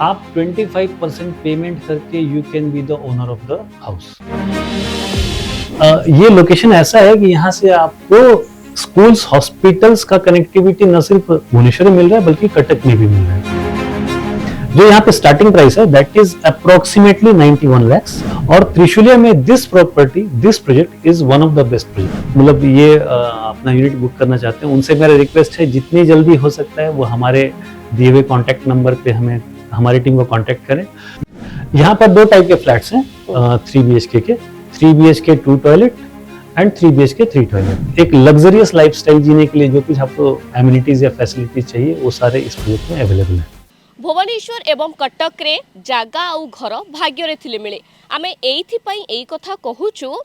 आप 25% पेमेंट करके you can be the owner of the house. ये लोकेशन ऐसा है कि यहाँ से आपको स्कूल्स, हॉस्पिटल्स का कनेक्टिविटी न सिर्फ भुवनेश्वर में मिल रहा है बल्कि कटक में भी मिल रहा है। जो यहाँ पे स्टार्टिंग प्राइस है दैट इज अप्रोक्सीमेटली 91 lakhs, और त्रिशूलिया में this project is one of the best project. मतलब ये अपना यूनिट बुक करना चाहते हैं, उनसे मेरा रिक्वेस्ट है जितनी जल्दी हो सकता है वो हमारे दिए हुए कॉन्टैक्ट नंबर पे हमें हमारी टीम को कॉन्टैक्ट करें। यहाँ पर दो टाइप के फ्लैट्स हैं 3 BHK के, 3 BHK 2 toilet and 3 BHK 3 toilet. एक लग्जरियस लाइफस्टाइल जीने के लिए जो कुछ आपको एमिनिटीज या फैसिलिटीज चाहिए वो सारे इस प्रोजेक्ट में अवेलेबल है। भुवनेश्वर एवं कटक रे जागा आउ घर भाग्य थिले मिले। आमे एइथिपई एई कथा कहूचु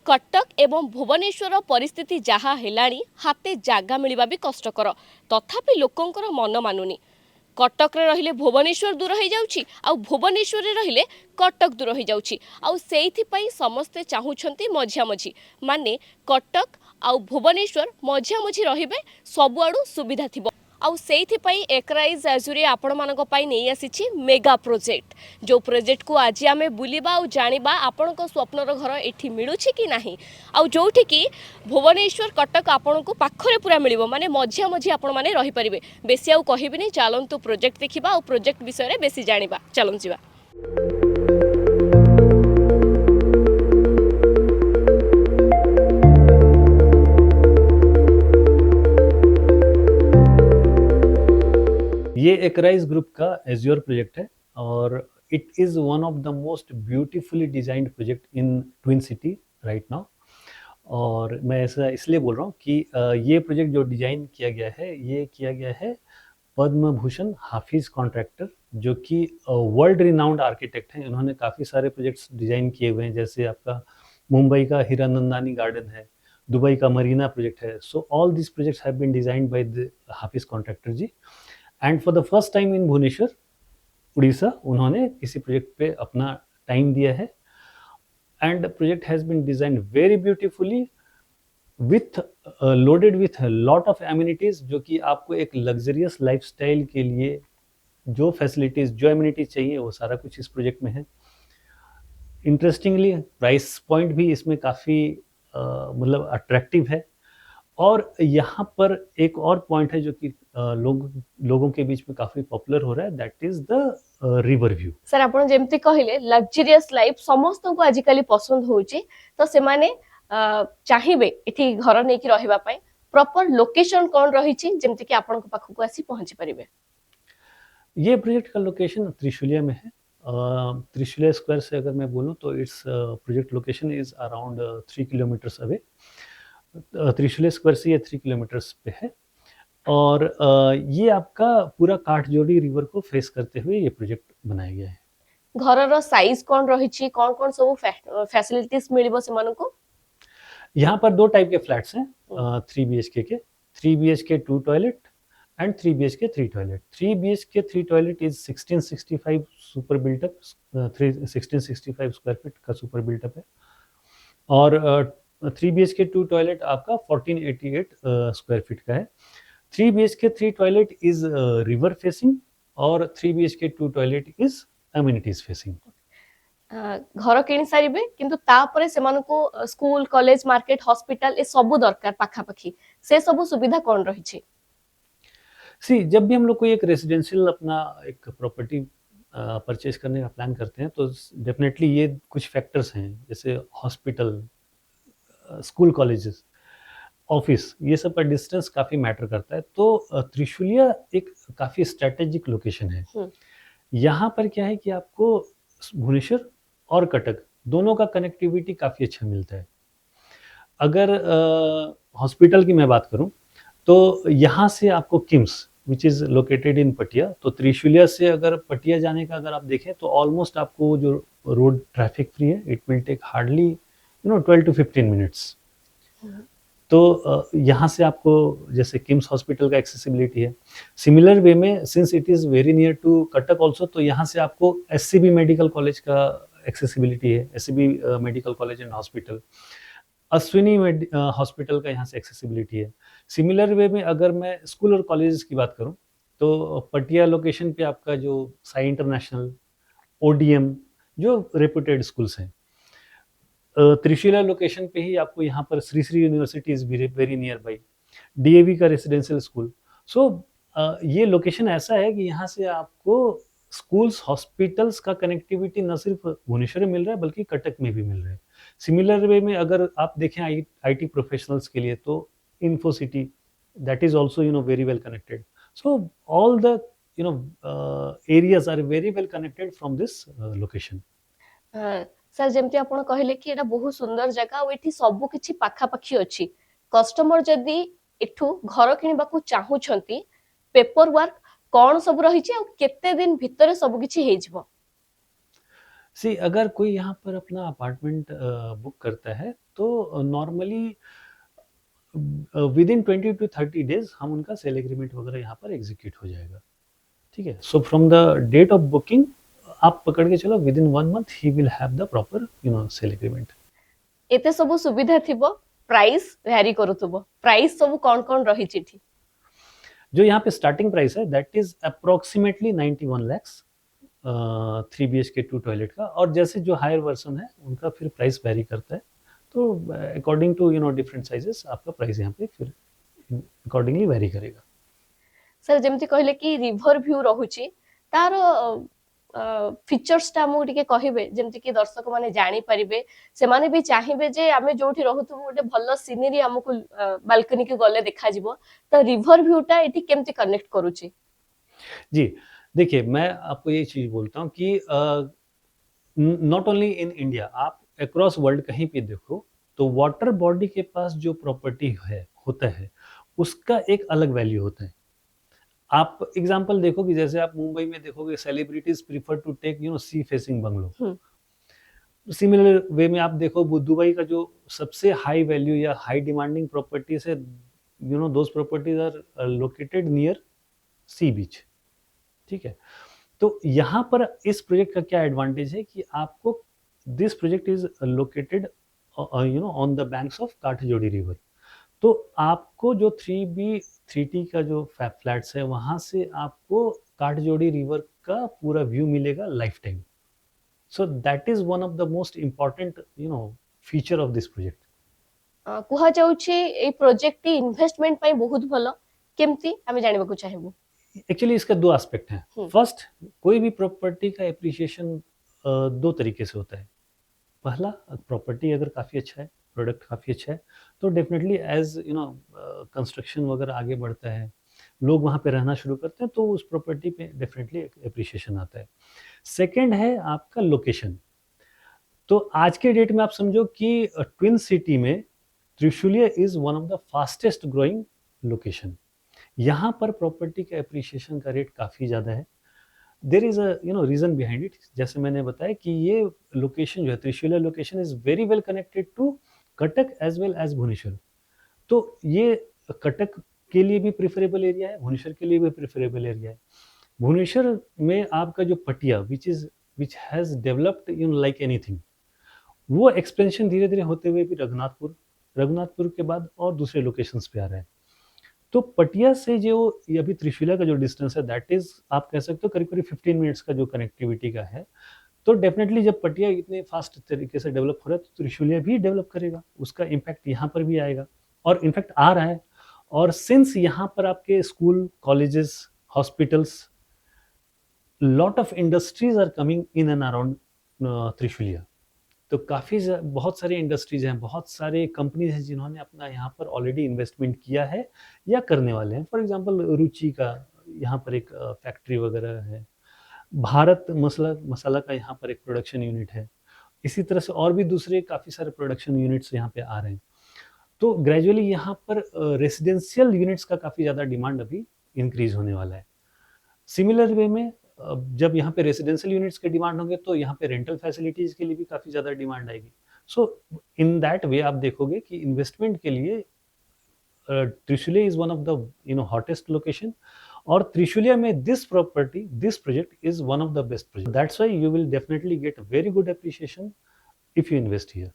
कटक एवं भुवनेश्वर परिस्थिति जहा हेलाणी हाते जागा मिलवा भी कष्टकर, तथापि लोकंकर मन मानुनी। कटक रे रहिले भुवनेश्वर दूर हो जाउछि आउ भुवनेश्वर रे रहिले कटक दूर हो जाउछि आउ सेइथिपई समस्ते चाहुछंती मझिया मझी, माने कटक आउ भुवनेश्वर मझिया मझी रहिबे सबुआडू सुविधा थिबो। आउ सेइथिपई एकराइज आजुरी आपण मानक पई नै आसीछि मेगा प्रोजेक्ट, जो प्रोजेक्ट को आज आमे बुलिबा आउ जानिबा आपणको स्वप्नर घर एठी मिलुछि कि नाही, आउ जोठी कि भुवनेश्वर कटक आपणको पाखरे पूरा मिलिबो, माने मझिया मझी आपण माने रहि परिबे। बेसी आउ कहिबिनी, चलंतु प्रोजेक्ट देखिबा आउ प्रोजेक्ट विषय रे बेसी जानिबा। चलंतु जिबा। ये एकराइज ग्रुप का एज्योर प्रोजेक्ट है और it is one of the most beautifully designed project in twin city right now. और मैं ऐसा इसलिए बोल रहा हूँ कि ये प्रोजेक्ट जो डिजाइन किया गया है ये किया गया है पद्म भूषण हाफिज कॉन्ट्रैक्टर, जो कि वर्ल्ड रिनाउंड आर्किटेक्ट हैं। इन्होंने काफ़ी सारे प्रोजेक्ट्स डिजाइन किए हुए हैं, जैसे आपका मुंबई का हीरानंदानी गार्डन है, दुबई का मरीना प्रोजेक्ट है। So all this projects have been designed by the Hafiz Contractor ji. And for the first time in Bhubaneswar Orissa उन्होंने किसी प्रोजेक्ट पे अपना टाइम दिया है। And project has been designed very beautifully with loaded with lot of amenities, जो कि आपको एक लग्जरियस लाइफस्टाइल के लिए जो फैसिलिटीज जो एमिनिटीज चाहिए वो सारा कुछ इस प्रोजेक्ट में है। इंटरेस्टिंगली प्राइस पॉइंट भी इसमें काफ़ी मतलब अट्रैक्टिव है। और यहाँ पर एक और पॉइंट है जो कि लोगों के बीच में काफी पॉपुलर हो रहा है, that is the river view. Sir आपण जेमती कहिले लग्जरियस लाइफ समस्त को आजिकली पसंद होउची, तो से माने चाहिबे एठी घर नै कि रहिबा पई प्रॉपर लोकेशन कोन रहिची जेमती कि आपण को पाखु को आसी पहुंची परिबे। ये प्रोजेक्ट का लोकेशन त्रिशूलिया में है। त्रिशूलिया स्क्वायर से अगर मैं बोलूं तो it's project location is around 3 kilometres away. Trishulia square से ये 3 किलोमीटर्स पे है। और ये आपका पूरा काठजोड़ी रिवर को फेस करते हुए ये प्रोजेक्ट बनाया गया है। घरर साइज कोन रहिची, कोन कोन सब फैसिलिटीज मिलिबो से मानको? यहाँ पर दो टाइप के फ्लैट्स हैं 3 BHK के, 3 BHK 2 toilet and 3 BHK 3 toilet. 3 BHK 3 toilet is 1665 super built up, 1665 square feet का सुपर बिल्टअप है। और 3 BHK 2 टॉयलेट आपका 1488 स्क्वायर फीट का है। 3 BHK 3 toilet is river facing और 3 BHK 2 toilet is amenities facing. घर किनि सारिबे किंतु तापरे सेमानको स्कूल, कॉलेज, मार्केट, हॉस्पिटल ए सब दरकार पाखा पाखी, से सब सुविधा कोन रहिछि? सी जब भी हम लोग कोई एक रेजिडेंशियल अपना एक प्रॉपर्टी परचेज करने का प्लान करते हैं तो डेफिनेटली ये कुछ फैक्टर्स हैं, जैसे हॉस्पिटल, स्कूल, कॉलेजेस, ऑफिस, ये सब का डिस्टेंस काफ़ी मैटर करता है। तो त्रिशूलिया एक काफ़ी स्ट्रैटेजिक लोकेशन है। यहाँ पर क्या है कि आपको भुवनेश्वर और कटक दोनों का कनेक्टिविटी काफ़ी अच्छा मिलता है। अगर हॉस्पिटल की मैं बात करूँ तो यहाँ से आपको KIMS which is located in पटिया, तो त्रिशूलिया से अगर पटिया जाने का अगर आप देखें तो ऑलमोस्ट आपको जो रोड ट्रैफिक फ्री है, it will take hardly 12 to 15 minutes. तो यहाँ से आपको जैसे किम्स हॉस्पिटल का एक्सेसिबिलिटी है। सिमिलर वे में since it is very near to Cuttack also, तो यहाँ से आपको SCB मेडिकल कॉलेज का एक्सेसिबिलिटी है, SCB medical college and hospital, Ashwini hospital का यहाँ से एक्सेसिबिलिटी है। सिमिलर वे में अगर मैं स्कूल और कॉलेजेस की बात करूँ तो पटिया लोकेशन पे आपका जो साई इंटरनेशनल, ओडीएम, जो रेपुटेड स्कूल्स हैं। त्रिशूला लोकेशन पे ही आपको यहाँ पर Shri Shri university is very near by, DAV का रेसिडेंशियल स्कूल। सो ये लोकेशन ऐसा है कि यहाँ से आपको स्कूल्स, हॉस्पिटल्स का कनेक्टिविटी न सिर्फ भुवनेश्वर में मिल रहा है बल्कि कटक में भी मिल रहा है। सिमिलर वे में अगर आप देखें आईटी प्रोफेशनल्स के लिए तो Infocity, that is also very well connected. So all the areas are very well connected from this location. Sir जेमती आपण कहले कि एटा बहुत सुंदर जगह और एठी सब किछि पाखापाखी अछि। कस्टमर जदि एठू घर किनिबाकू चाहूछंती, पेपर वर्क कौन सब रही और केते दिन भीतर सब किछि हे जिवो? सी अगर कोई यहाँ पर अपना अपार्टमेंट बुक करता है तो normally with in 20 to 30 days हम उनका सेल एग्रीमेंट वगैरह यहाँ पर एग्जीक्यूट हो जाएगा। ठीक है, so from the date of booking आप पकड़ के चलो विद इन 1 month ही will have the proper sale agreement. एते सब सुविधा थिबो, प्राइस वेरी करूथबो, प्राइस सब कौन कौन रही चिठी? जो यहाँ पे स्टार्टिंग प्राइस है that is approximately 91 lakhs 3 BHK 2 toilet का, और जैसे जो हायर वर्जन है उनका फिर प्राइस वेरी करता है। तो अकॉर्डिंग टू डिफरेंट साइजेस आपका प्राइस यहाँ पे फिर अकॉर्डिंगली वेरी करेगा। सर जेमती कहले कि रिवर व्यू रहुची, तार फीचर्स ता हमहु टिके कहिबे जेमती कि दर्शक माने जानि परिबे, से माने भी चाहिबे जे आमे जोठी रहथु गोटे भल्लो सीनरी हमकु बालकनी के गले देखा जिवो, तो रिवर व्यू ता एठी केमती कनेक्ट करूची? जी, देखिए मैं आपको ये चीज बोलता हूँ कि नॉट ओनली इन इंडिया, आप अक्रॉस वर्ल्ड कहीं भी देखो तो वाटर बॉडी के पास जो प्रॉपर्टी है होता है उसका एक अलग वैल्यू होता है। आप एग्जांपल देखो कि जैसे आप मुंबई में देखोगे celebrities prefer to take sea facing bungalow. Similar way में आप देखो दुबई का जो सबसे हाई वैल्यू या हाई डिमांडिंग प्रॉपर्टीज है, those properties are located near sea beach. ठीक है, तो यहाँ पर इस प्रोजेक्ट का क्या एडवांटेज है कि आपको this project is located on the banks of Kathajodi river. तो आपको जो 3B 3T का जो फ्लैट्स है वहां से आपको काठजोड़ी रिवर का पूरा व्यू मिलेगा life time. So that is one of the most important feature of this project. कुहा जाउछि ए प्रोजेक्ट इन्वेस्टमेंट पई बहुत भलो, केमती हमें जानिबाकू चाहेबो? एक्चुअली इसका दो एस्पेक्ट हैं। फर्स्ट, कोई भी प्रॉपर्टी का एप्रिसिएशन दो तरीके से होता है। पहला, प्रॉपर्टी अगर काफ़ी अच्छा है, प्रोडक्ट काफ़ी अच्छा है, तो डेफिनेटली एज कंस्ट्रक्शन वगैरह आगे बढ़ता है, लोग वहाँ पे रहना शुरू करते हैं, तो उस प्रॉपर्टी पे डेफिनेटली एप्रिसिएशन आता है। सेकंड है आपका लोकेशन। तो आज के डेट में आप समझो कि ट्विन सिटी में Trishulia is one of the fastest growing location. यहाँ पर प्रॉपर्टी का एप्रिसिएशन का रेट काफ़ी ज़्यादा है। There is a reason behind it. जैसे मैंने बताया कि ये लोकेशन जो है Trisulia location is very well connected to Cuttack as well as Bhubaneswar. तो ये कटक के लिए भी प्रेफरेबल एरिया है, भुवनेश्वर के लिए भी प्रेफरेबल एरिया है। भुवनेश्वर में आपका जो पटिया which has developed like anything, वो एक्सपेंशन धीरे धीरे होते हुए भी रघुनाथपुर के बाद और दूसरे लोकेशंस पे आ रहा है। तो पटिया से जो ये अभी त्रिशूलिया का जो डिस्टेंस है दैट इज आप कह सकते हो करीब करीब 15 मिनट्स का जो कनेक्टिविटी का है। तो डेफिनेटली जब पटिया इतने फास्ट तरीके से डेवलप हो रहा है तो त्रिशूलिया भी डेवलप करेगा, उसका इम्पैक्ट यहाँ पर भी आएगा और इनफैक्ट आ रहा है। और सिंस यहाँ पर आपके school, colleges, hospitals, lot of industries are coming in and around Trisulia, तो काफ़ी बहुत सारे इंडस्ट्रीज हैं, बहुत सारे कंपनीज हैं जिन्होंने अपना यहाँ पर ऑलरेडी इन्वेस्टमेंट किया है या करने वाले हैं। फॉर एग्जांपल रुचि का यहाँ पर एक फैक्ट्री वगैरह है, भारत मसाला का यहाँ पर एक प्रोडक्शन यूनिट है, इसी तरह से और भी दूसरे काफ़ी सारे प्रोडक्शन यूनिट्स यहाँ पे आ रहे हैं। तो ग्रेजुअली यहाँ पर रेसिडेंशियल यूनिट्स का काफ़ी ज़्यादा डिमांड अभी इंक्रीज होने वाला है। सिमिलर वे में जब यहाँ पे रेसिडेंशियल यूनिट्स के डिमांड होंगे तो यहाँ पे रेंटल फैसिलिटीज़ के लिए भी काफ़ी ज़्यादा डिमांड आएगी। सो इन दैट वे आप देखोगे कि इन्वेस्टमेंट के लिए Trishulia is one of the hottest location, और त्रिशूलिया में this project is one of the best project. That's why you will definitely get very good appreciation if you invest here.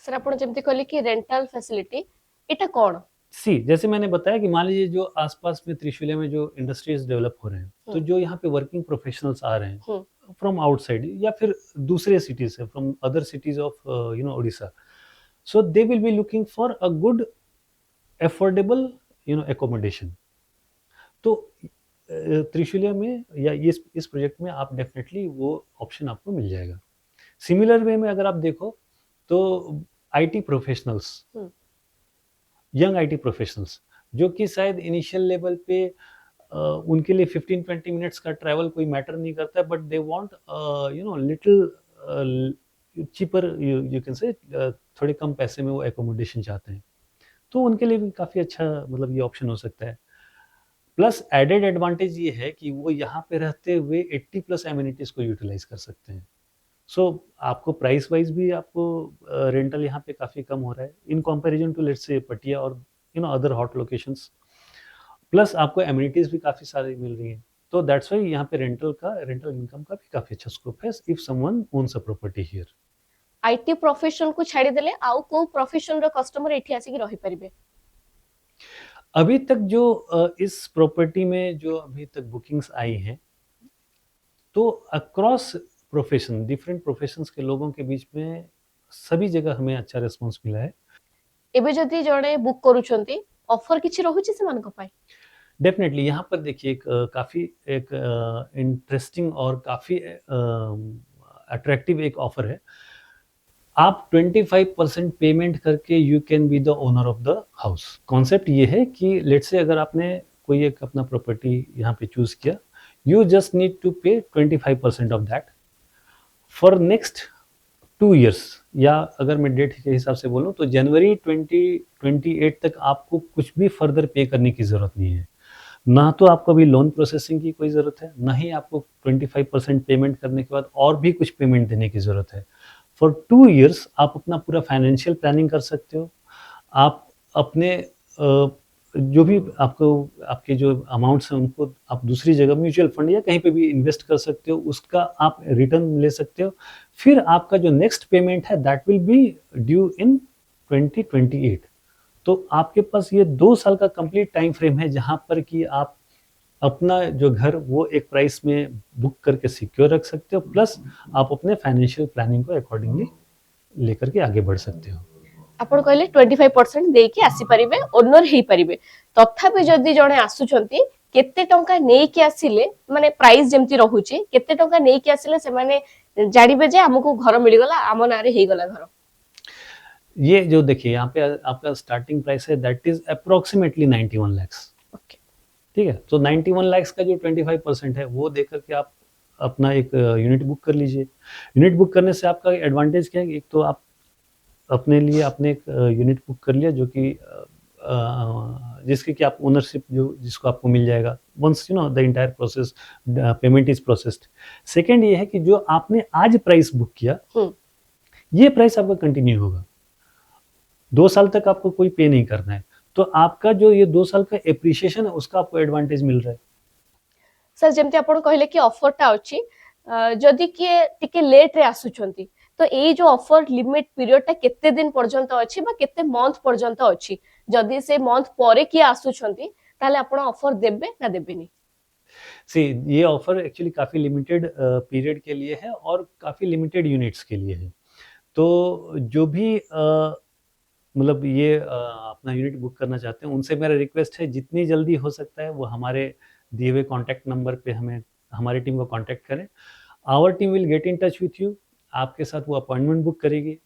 Sir आपण जेमती कहले कि रेंटल फैसिलिटी एटा कोन? सी जैसे मैंने बताया कि मान लीजिए जो आसपास में त्रिशूलिया में जो इंडस्ट्रीज डेवलप हो रहे हैं, तो जो यहाँ पे वर्किंग प्रोफेशनल्स आ रहे हैं फ्रॉम आउटसाइड या फिर दूसरे सिटीज से, from other cities of Orissa, so they will be looking for a good affordable accommodation. तो त्रिशूलिया में या इस प्रोजेक्ट में आप डेफिनेटली वो ऑप्शन आपको मिल जाएगा। सिमिलर वे में अगर आप देखो तो IT professionals, young IT professionals, जो कि शायद इनिशियल लेवल पे उनके लिए 15-20 मिनट्स का ट्रैवल कोई मैटर नहीं करता है, but they want little cheaper, you can say थोड़े कम पैसे में वो एकोमोडेशन चाहते हैं, तो उनके लिए भी काफ़ी अच्छा मतलब ये ऑप्शन हो सकता है। प्लस एडेड एडवांटेज ये है कि वो यहाँ पे रहते हुए 80 प्लस एमिनिटीज को यूटिलाइज कर सकते हैं। सो आपको प्राइस वाइज भी आपको रेंटल यहाँ पे काफ़ी कम हो रहा है in comparison to let's say पटिया और अदर हॉट लोकेशंस। प्लस आपको एमिनिटीज भी काफ़ी सारी मिल रही हैं, तो दैट्स वाई यहाँ पे रेंटल इनकम का भी काफ़ी अच्छा स्कोप है if someone owns a property here. IT profession को छाड़ी देले आउ को प्रोफेशन रो कस्टमर एठी आसी रही परिबे? अभी तक जो इस प्रॉपर्टी में जो अभी तक बुकिंग्स आई हैं, तो अक्रॉस प्रोफेशन, डिफरेंट प्रोफेशंस के लोगों के बीच में सभी जगह हमें अच्छा रिस्पांस मिला है। एबे जदि जड़े बुक करूछंती ऑफर किछि रहुछि से मानको पाई? डेफिनेटली यहाँ पर देखिए एक काफ़ी एक इंटरेस्टिंग और काफ़ी अट्रैक्टिव एक ऑफर है। आप 25% पेमेंट करके you can be the owner of the house. Concept ये है कि लेट्स से अगर आपने कोई एक अपना प्रॉपर्टी यहाँ पे चूज किया, यू जस्ट नीड टू पे 25% of that for next 2 years, या अगर मैं डेट के हिसाब से बोलूँ तो जनवरी 2028 तक आपको कुछ भी फर्दर पे करने की ज़रूरत नहीं है। ना तो आपको अभी लोन प्रोसेसिंग की कोई ज़रूरत है, ना ही आपको 25% पेमेंट करने के बाद और भी कुछ पेमेंट देने की ज़रूरत है। फॉर 2 years आप अपना पूरा फाइनेंशियल प्लानिंग कर सकते हो। आप अपने जो भी आपको आपके जो अमाउंट्स हैं उनको आप दूसरी जगह म्यूचुअल फंड या कहीं पे भी इन्वेस्ट कर सकते हो, उसका आप रिटर्न ले सकते हो। फिर आपका जो नेक्स्ट पेमेंट है दैट विल बी ड्यू इन 2028। तो आपके पास ये 2 साल का कंप्लीट टाइम फ्रेम है जहां पर कि आप अपना जो घर वो एक प्राइस में बुक करके सिक्योर रख सकते हो, प्लस आप अपने फाइनेंशियल प्लानिंग को अकॉर्डिंगली लेकर के आगे बढ़ सकते हो। आपण कहले 25% देकी आसी परिबे, ओनर हेई परिबे। तथापि जदि जणे आसुचंती केते टंका नेकी आसिले माने प्राइस जेमती रहुची, केते टंका नेकी आसिले से माने जानिबे जे हमकु घर मिल गला, आम नारे हेई गला घर? ये जो देखिए यहाँ पे आपका स्टार्टिंग प्राइस है that is approximately 91 lakhs। Okay, ठीक है, तो 91 lakhs का जो 25% है वो देकर के आप अपना एक यूनिट बुक कर लीजिए। यूनिट बुक करने से आपका एडवांटेज क्या है, एक तो आप अपने लिए आपने एक यूनिट बुक कर लिया जो कि जिसकी कि आप ओनरशिप जो जिसको आपको मिल जाएगा once the entire process payment is processed. Second ये है कि जो आपने आज प्राइस बुक किया ये प्राइस आपका कंटिन्यू होगा, 2 साल तक आपको कोई पे नहीं करना है, तो आपका जो ये 2 साल का एप्रिसिएशन है उसका आपको एडवांटेज मिल रहा है। सर जेमती आपण कहले कि ऑफरटा अछि, जदि के टिके लेट रे आसुचंती तो ए जो ऑफर लिमिट पीरियडटा केते दिन पर्यंत अछि बा केते मंथ पर्यंत अछि? जदि से मंथ परे कि आसुचंती ताले आपण ऑफर देबे ना देबेनी? सी ये ऑफर एक्चुअली काफ़ी लिमिटेड पीरियड के लिए है और काफ़ी लिमिटेड यूनिट्स के लिए है। तो जो भी मतलब ये अपना यूनिट बुक करना चाहते हैं उनसे मेरा रिक्वेस्ट है जितनी जल्दी हो सकता है वो हमारे दिए हुए कॉन्टैक्ट नंबर पे हमें हमारी टीम को कॉन्टैक्ट करें। Our team will get in touch with you, आपके साथ वो अपॉइंटमेंट बुक करेगी।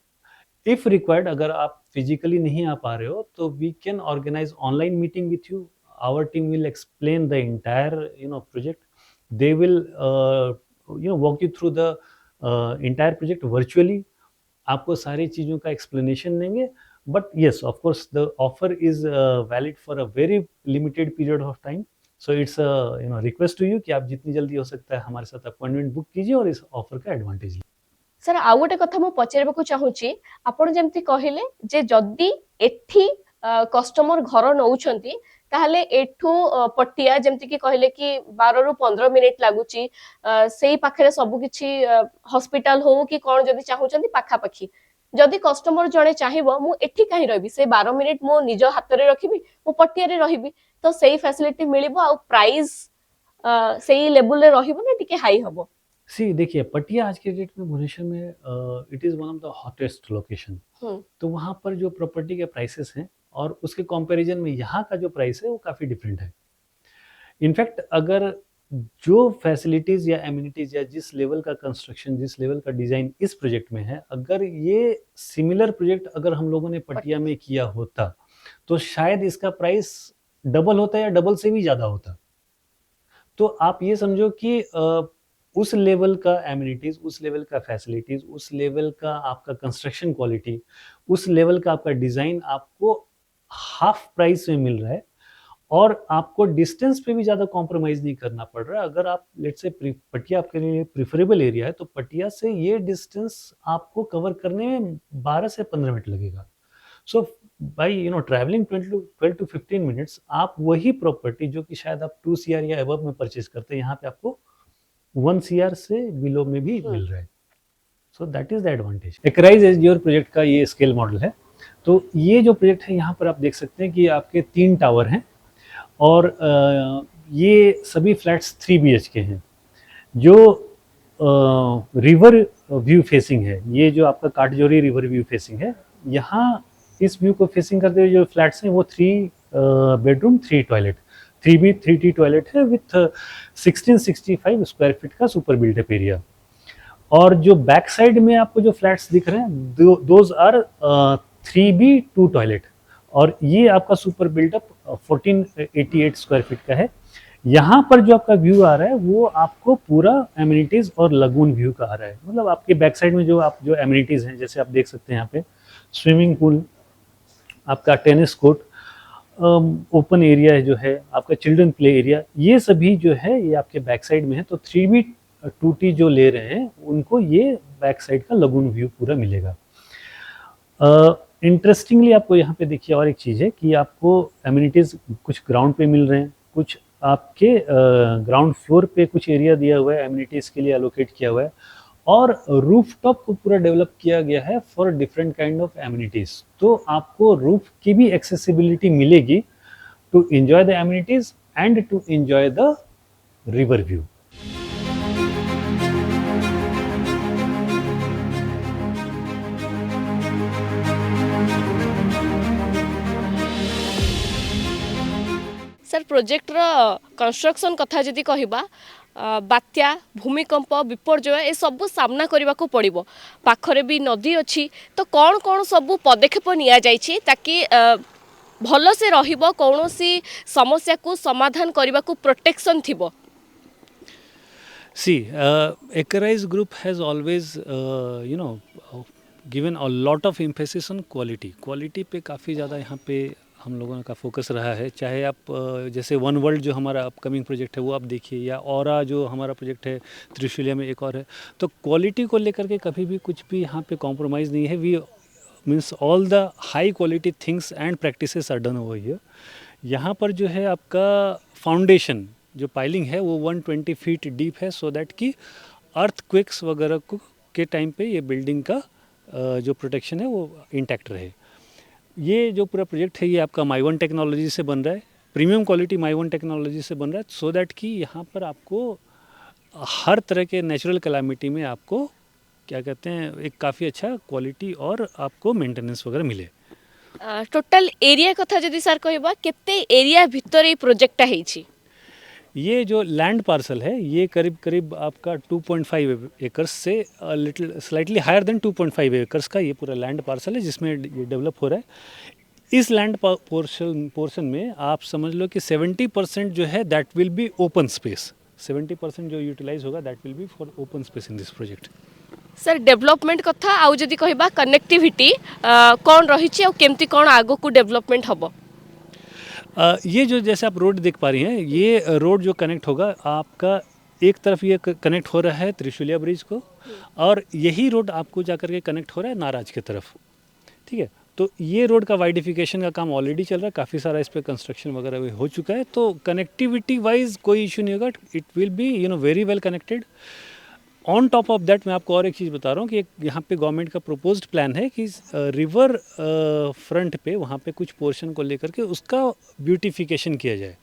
इफ रिक्वायर्ड अगर आप फिजिकली नहीं आ पा रहे हो तो we can organise online meeting with you. Our team will explain the entire project, they will walk you through the entire project virtually, आपको सारी चीज़ों का एक्सप्लेनेशन देंगे। But yes of course the offer is valid for a very limited period of time, so it's request to you कि आप जितनी जल्दी हो सकता है हमारे साथ अपॉइंटमेंट बुक कीजिए और इस ऑफर का एडवांटेज लीजिए। सर आउ गोटे कथा मु पचारबाकू चाहूची, आपण जेमती कहिले जे जदि एठी कस्टमर घर नउछंती ताहले एठू पटिया जेमती कि कहिले कि 12 रु 15 मिनिट लागुची, सेही पाखरे सब किछि हॉस्पिटल हो कि कोन जदि चाहूचंती पाखा पाखी जदि कस्टमर जड़े चाहिए मु एठी कहीं रही से 12 मिनिट मो निज हाथ में रखी मु पटिया रही तो सही फैसिलिटी मिलिबो आ प्राइस सही लेवल रे रहिबो ना टिके हाई हबो। सी देखिए पटिया आज के डेट में भुवनेश्वर में it is one of the hottest location. तो वहाँ पर जो प्रॉपर्टी के प्राइसेस हैं और उसके कंपैरिजन में यहाँ का जो प्राइस है वो काफ़ी डिफरेंट है। इनफैक्ट अगर जो फैसिलिटीज़ या एमिनिटीज़ या जिस लेवल का कंस्ट्रक्शन, जिस लेवल का डिज़ाइन इस प्रोजेक्ट में है, अगर ये सिमिलर प्रोजेक्ट अगर हम लोगों ने पटिया में किया होता, तो शायद इसका प्राइस डबल होता या डबल से भी ज़्यादा होता। तो आप ये समझो कि उस लेवल का एमिनिटीज़, उस लेवल का फैसिलिटीज़, उस लेवल का आपका कंस्ट्रक्शन क्वालिटी, उस लेवल का आपका डिज़ाइन आपको हाफ प्राइस में मिल रहा है और आपको डिस्टेंस पे भी ज़्यादा कॉम्प्रोमाइज़ नहीं करना पड़ रहा है। अगर आप लेट्स से पटिया आपके लिए प्रेफरेबल एरिया है, तो पटिया से ये डिस्टेंस आपको कवर करने में 12 से 15 मिनट लगेगा। So by travelling 12 to 15 minutes आप वही प्रॉपर्टी जो कि शायद आप 2 सीआर या अबव में परचेज करते हैं, यहाँ पे आपको 1 सीआर से बिलो में भी मिल रहा है। So that is the advantage. Acreage as your project का ये स्केल मॉडल है। तो ये जो प्रोजेक्ट है यहाँ पर आप देख सकते हैं कि आपके 3 टावर हैं और ये सभी फ्लैट्स 3 BHK हैं। जो रिवर व्यू फेसिंग है, ये जो आपका काटजोरी रिवर व्यू फेसिंग है, यहाँ इस व्यू को फेसिंग करते हुए जो फ्लैट्स हैं वो 3 bedroom 3 toilet 3B 3T toilet है विथ 1665 स्क्वायर फीट का सुपर बिल्डअप एरिया। और जो बैक साइड में आपको जो फ्लैट्स दिख रहे हैं दोज आर 3B 2 टॉयलेट और ये आपका सुपर बिल्डअप 1488 स्क्वायर फीट का है। यहाँ पर जो आपका व्यू आ रहा है वो आपको पूरा एमिनिटीज और लगून व्यू का आ रहा है। मतलब आपके बैक साइड में जो एमिनिटीज हैं, जैसे आप देख सकते हैं यहाँ पे स्विमिंग पूल, आपका टेनिस कोर्ट, ओपन एरिया जो है, आपका चिल्ड्रन प्ले एरिया, ये सभी जो है ये आपके बैक साइड में है। तो 3B 2T जो ले रहे हैं उनको ये बैक साइड का लगून व्यू पूरा मिलेगा। इंटरेस्टिंगली आपको यहाँ पे देखिए और एक चीज़ है कि आपको एमिनिटीज़ कुछ ग्राउंड पे मिल रहे हैं, कुछ आपके ग्राउंड फ्लोर पे कुछ एरिया दिया हुआ है एमिनिटीज़ के लिए एलोकेट किया हुआ है और रूफटॉप को पूरा डेवलप किया गया है for different kind of amenities. तो आपको रूफ की भी एक्सेसिबिलिटी मिलेगी to enjoy the amenities and to enjoy the river view. Sir प्रोजेक्टर कंस्ट्रक्शन कथा जदि कहबा बात्या भूमिकंप विपर्जय ए सब सामना करने को पड़ो, पाखरे भी नदी अच्छी, तो कौन कौन सब पदक्षेप निया जाइछि ताकि भल से रहिबो, कौन सी समस्या को समाधान करने को प्रोटेक्शन थिबो? See, Acarize Group has always, given a lot of emphasis on quality. Quality पे काफ़ी ज़्यादा यहाँ पे हम लोगों का फोकस रहा है। चाहे आप जैसे वन वर्ल्ड जो हमारा अपकमिंग प्रोजेक्ट है वो आप देखिए, या औरा जो हमारा प्रोजेक्ट है त्रिशूलिया में एक और है, तो क्वालिटी को लेकर के कभी भी कुछ भी यहाँ पे कॉम्प्रोमाइज़ नहीं है। We means all the high quality things and practices are done over here. यहाँ पर जो है आपका फाउंडेशन जो पाइलिंग है वो 120 फीट डीप है, सो दैट कि अर्थक्वेक्स वगैरह को के टाइम पे ये बिल्डिंग का जो प्रोटेक्शन है वो इंटैक्ट रहे। ये जो पूरा प्रोजेक्ट है ये आपका माई-वन टेक्नोलॉजी से बन रहा है, प्रीमियम क्वालिटी माई-वन टेक्नोलॉजी से बन रहा है, सो दैट कि यहाँ पर आपको हर तरह के नेचुरल कैलामिटी में आपको क्या कहते हैं एक काफ़ी अच्छा क्वालिटी और आपको मेंटेनेंस वगैरह मिले। टोटल एरिया कथा जदि सर कहबा केते एरिया भीतर ये प्रोजेक्ट है? ये जो लैंड पार्सल है ये करीब करीब आपका 2.5 एकर्स से little slightly higher than 2.5 acres का ये पूरा लैंड पार्सल है जिसमें ये डेवलप हो रहा है। इस लैंड पोर्शन में आप समझ लो कि 70% जो है that will be open space, 70% जो यूटिलाइज होगा that will be for open space in this project. Sir development कथा आउ जदि कहबा कनेक्टिविटी कौन रही और केमती कौन आगो को डेवलपमेंट हबो? ये जो जैसे आप रोड देख पा रही हैं, ये रोड जो कनेक्ट होगा आपका एक तरफ ये कनेक्ट हो रहा है त्रिशूलिया ब्रिज को, और यही रोड आपको जाकर के कनेक्ट हो रहा है नाराज की तरफ। ठीक है, तो ये रोड का वाइडिफिकेशन का काम ऑलरेडी चल रहा है, काफ़ी सारा इस पर कंस्ट्रक्शन वगैरह हो चुका है, तो कनेक्टिविटी वाइज कोई इशू नहीं होगा। It will be very well connected. On top of that मैं आपको और एक चीज़ बता रहा हूँ कि एक यहाँ पे गवर्नमेंट का प्रपोज्ड प्लान है कि रिवर फ्रंट पे वहाँ पे कुछ पोर्शन को लेकर के उसका ब्यूटिफिकेशन किया जाए।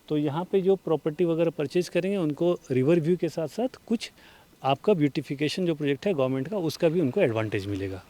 तो यहाँ पे जो प्रॉपर्टी वगैरह परचेज करेंगे उनको रिवर व्यू के साथ साथ कुछ आपका ब्यूटिफिकेशन जो प्रोजेक्ट है गवर्नमेंट का उसका भी उनको एडवांटेज मिलेगा।